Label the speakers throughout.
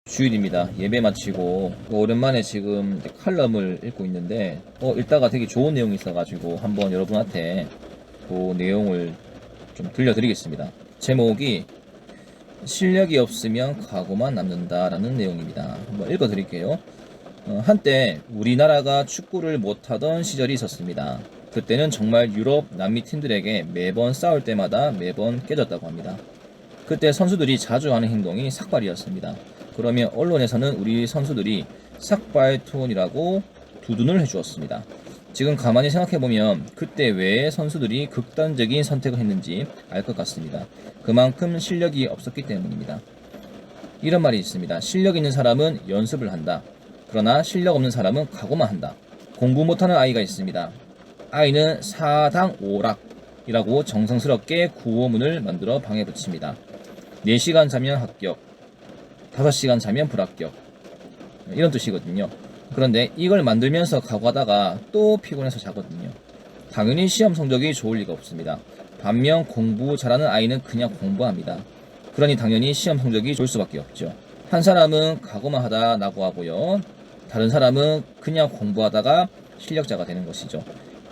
Speaker 1: 주일입니다. 예배 마치고 오랜만에 지금 칼럼을 읽고 있는데 읽다가 되게 좋은 내용이 있어가지고 한번 여러분한테 그 내용을 좀 들려드리겠습니다. 제목이 실력이 없으면 각오만 남는다라는 내용입니다. 한번 읽어드릴게요. 한때 우리나라가 축구를 못하던 시절이 있었습니다. 그때는 정말 유럽, 남미 팀들에게 매번 싸울 때마다 매번 깨졌다고 합니다. 그때 선수들이 자주 하는 행동이 삭발이었습니다. 그러면 언론에서는 우리 선수들이 삭발 투혼이라고 두둔을 해주었습니다. 지금 가만히 생각해보면 그때 왜 선수들이 극단적인 선택을 했는지 알 것 같습니다. 그만큼 실력이 없었기 때문입니다. 이런 말이 있습니다. 실력 있는 사람은 연습을 한다. 그러나 실력 없는 사람은 각오만 한다. 공부 못하는 아이가 있습니다. 아이는 사당오락이라고 정성스럽게 구호문을 만들어 방에 붙입니다. 4시간 자면 합격, 5시간 자면 불합격, 이런 뜻이거든요. 그런데 이걸 만들면서 각오하다가 또 피곤해서 자거든요. 당연히 시험 성적이 좋을 리가 없습니다. 반면 공부 잘하는 아이는 그냥 공부합니다. 그러니 당연히 시험 성적이 좋을 수밖에 없죠. 한 사람은 각오만 하다 낙오하고요. 다른 사람은 그냥 공부하다가 실력자가 되는 것이죠.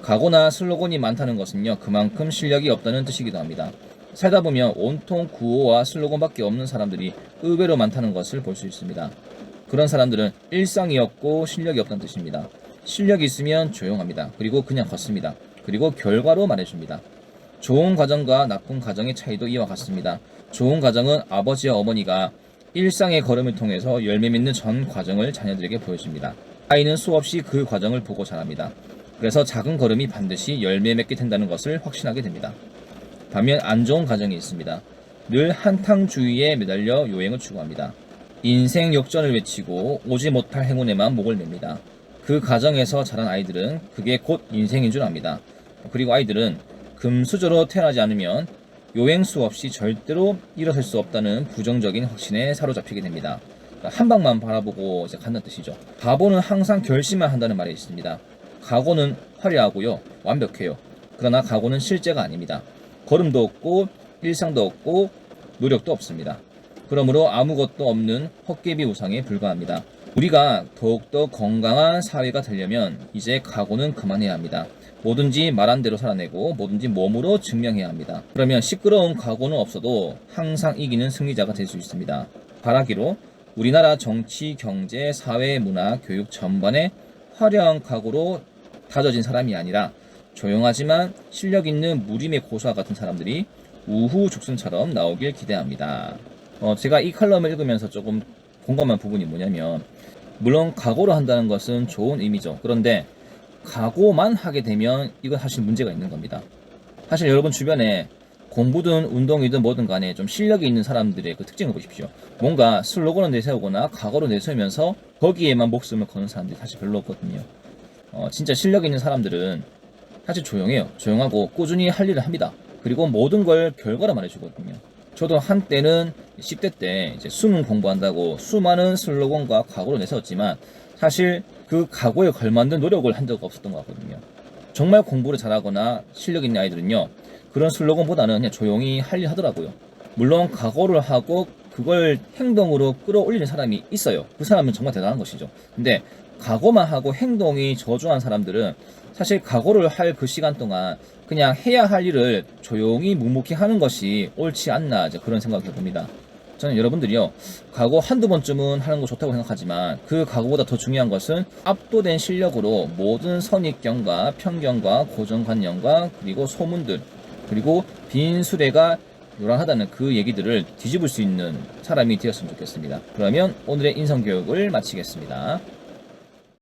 Speaker 1: 각오나 슬로건이 많다는 것은요, 그만큼 실력이 없다는 뜻이기도 합니다. 살다 보면 온통 구호와 슬로건밖에 없는 사람들이 의외로 많다는 것을 볼 수 있습니다. 그런 사람들은 일상이 없고 실력이 없다는 뜻입니다. 실력이 있으면 조용합니다. 그리고 그냥 걷습니다. 그리고 결과로 말해줍니다. 좋은 가정과 나쁜 가정의 차이도 이와 같습니다. 좋은 가정은 아버지와 어머니가 일상의 걸음을 통해서 열매 맺는 전 과정을 자녀들에게 보여줍니다. 아이는 수없이 그 과정을 보고 자랍니다. 그래서 작은 걸음이 반드시 열매 맺게 된다는 것을 확신하게 됩니다. 반면 안 좋은 가정이 있습니다. 늘 한탕주의에 매달려 요행을 추구합니다. 인생 역전을 외치고 오지 못할 행운에만 목을 맵니다. 그 가정에서 자란 아이들은 그게 곧 인생인 줄 압니다. 그리고 아이들은 금수저로 태어나지 않으면 요행수 없이 절대로 일어설 수 없다는 부정적인 확신에 사로잡히게 됩니다. 한 방만 바라보고 간다는 뜻이죠. 바보는 항상 결심만 한다는 말이 있습니다. 각오는 화려하고요, 완벽해요. 그러나 각오는 실제가 아닙니다. 걸음도 없고 일상도 없고 노력도 없습니다. 그러므로 아무것도 없는 헛개비 우상에 불과합니다. 우리가 더욱더 건강한 사회가 되려면 이제 각오는 그만해야 합니다. 뭐든지 말한 대로 살아내고 뭐든지 몸으로 증명해야 합니다. 그러면 시끄러운 각오는 없어도 항상 이기는 승리자가 될 수 있습니다. 바라기로 우리나라 정치, 경제, 사회, 문화, 교육 전반에 화려한 각오로 다져진 사람이 아니라 조용하지만 실력 있는 무림의 고수와 같은 사람들이 우후죽순처럼 나오길 기대합니다. 제가 이 칼럼을 읽으면서 조금 공감한 부분이 뭐냐면, 물론 각오를 한다는 것은 좋은 의미죠. 그런데 각오만 하게 되면 이건 사실 문제가 있는 겁니다. 사실 여러분 주변에 공부든 운동이든 뭐든 간에 좀 실력이 있는 사람들의 그 특징을 보십시오. 뭔가 슬로건을 내세우거나 각오를 내세우면서 거기에만 목숨을 거는 사람들이 사실 별로 없거든요. 진짜 실력 있는 사람들은 사실 조용해요. 조용하고 꾸준히 할 일을 합니다. 그리고 모든 걸 결과로 말해주거든요. 저도 한때는 10대 때 이제 수능 공부한다고 수많은 슬로건과 각오를 내세웠지만 사실 그 각오에 걸맞는 노력을 한 적 없었던 것 같거든요. 정말 공부를 잘하거나 실력 있는 아이들은요, 그런 슬로건보다는 그냥 조용히 할 일 하더라고요. 물론 각오를 하고 그걸 행동으로 끌어올리는 사람이 있어요. 그 사람은 정말 대단한 것이죠. 근데 각오만 하고 행동이 저조한 사람들은 사실 각오를 할 그 시간 동안 그냥 해야 할 일을 조용히 묵묵히 하는 것이 옳지 않나, 그런 생각을 해봅니다. 저는 여러분들이요, 각오 한두 번쯤은 하는 거 좋다고 생각하지만 그 각오보다 더 중요한 것은 압도된 실력으로 모든 선입견과 편견과 고정관념과 그리고 소문들, 그리고 빈수레가 요란하다는 그 얘기들을 뒤집을 수 있는 사람이 되었으면 좋겠습니다. 그러면 오늘의 인성교육을 마치겠습니다.